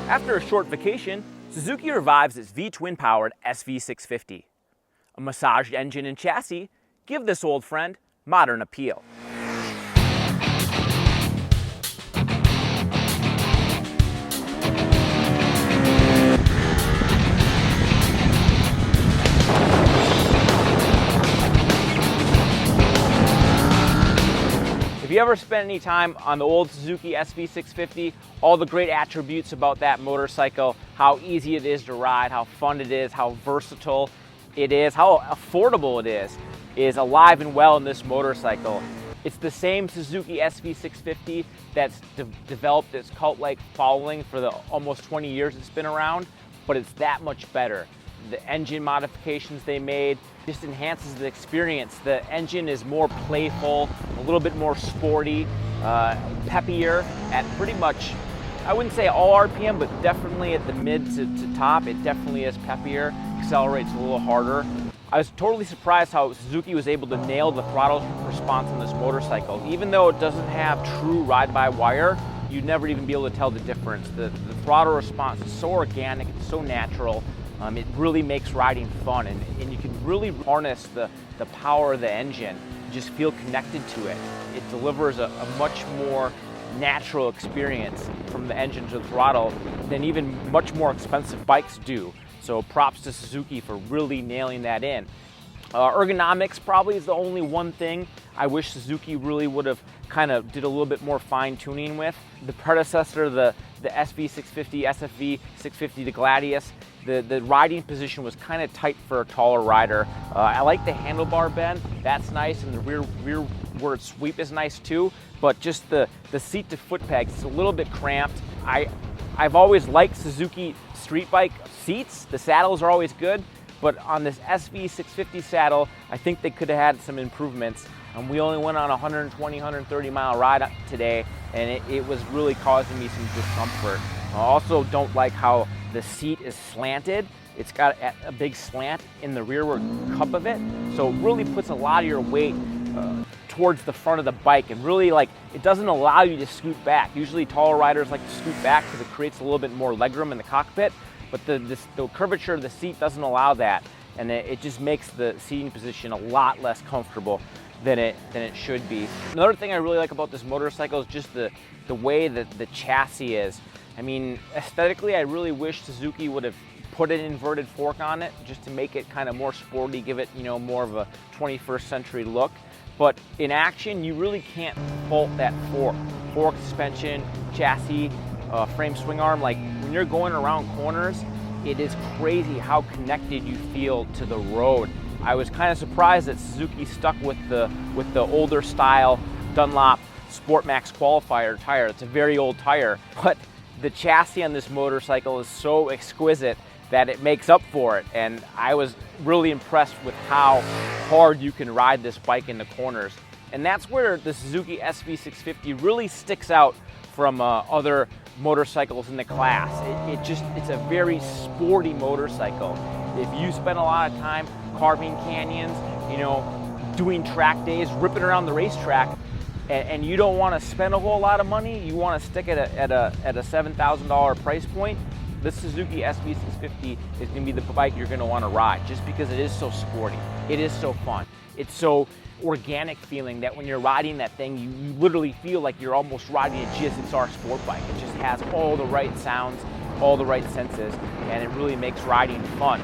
After a short vacation, Suzuki revives its V-twin-powered SV650. A massaged engine and chassis give this old friend modern appeal. If you ever spent any time on the old Suzuki SV650, all the great attributes about that motorcycle, how easy it is to ride, how fun it is, how versatile it is, how affordable it is alive and well in this motorcycle. It's the same Suzuki SV650 that's developed its cult-like following for the almost 20 years it's been around, but it's that much better. The engine modifications they made just enhances the experience. The engine is more playful, a little bit more sporty, peppier at pretty much, I wouldn't say all RPM, but definitely at the mid to top, it definitely is peppier, accelerates a little harder. I was totally surprised how Suzuki was able to nail the throttle response on this motorcycle. Even though it doesn't have true ride-by-wire, you'd never even be able to tell the difference. The throttle response is so organic, it's so natural. It really makes riding fun, and you can really harness the power of the engine, just feel connected to it. It delivers a much more natural experience from the engine to the throttle than even much more expensive bikes do. So props to Suzuki for really nailing that in. Ergonomics probably is the only one thing I wish Suzuki really would have kind of did a little bit more fine tuning with. The predecessor, the SV650, SFV 650, the Gladius, the riding position was kind of tight for a taller rider. I like the handlebar bend, that's nice, and the rearward sweep is nice too, but just the seat to foot pegs, it's a little bit cramped. I've always liked Suzuki street bike seats, the saddles are always good, but on this SV650 saddle, I think they could have had some improvements. We only went on a 120, 130 mile ride today, and it was really causing me some discomfort. I also don't like how the seat is slanted. It's got a big slant in the rearward cup of it, so it really puts a lot of your weight towards the front of the bike, and really it doesn't allow you to scoot back. Usually taller riders like to scoot back because it creates a little bit more legroom in the cockpit, but the curvature of the seat doesn't allow that, and it just makes the seating position a lot less comfortable than it should be. Another thing I really like about this motorcycle is just the way that the chassis is. I mean, aesthetically, I really wish Suzuki would have put an inverted fork on it just to make it kind of more sporty, give it, more of a 21st century look. But in action, you really can't fault that fork. Fork, suspension, chassis, frame swing arm, when you're going around corners, it is crazy how connected you feel to the road. I was kind of surprised that Suzuki stuck with the older style Dunlop Sportmax Qualifier tire. It's a very old tire, but the chassis on this motorcycle is so exquisite that it makes up for it, and I was really impressed with how hard you can ride this bike in the corners. And that's where the Suzuki SV650 really sticks out from other motorcycles in the class. It's a very sporty motorcycle. If you spend a lot of time carving canyons, doing track days, ripping around the racetrack, and you don't want to spend a whole lot of money, you want to stick it at a $7,000 price point, this Suzuki SV650 is going to be the bike you're going to want to ride, just because it is so sporty, it is so fun, it's so organic feeling that when you're riding that thing, you literally feel like you're almost riding a GSXR sport bike. It just has all the right sounds, all the right senses, and it really makes riding fun.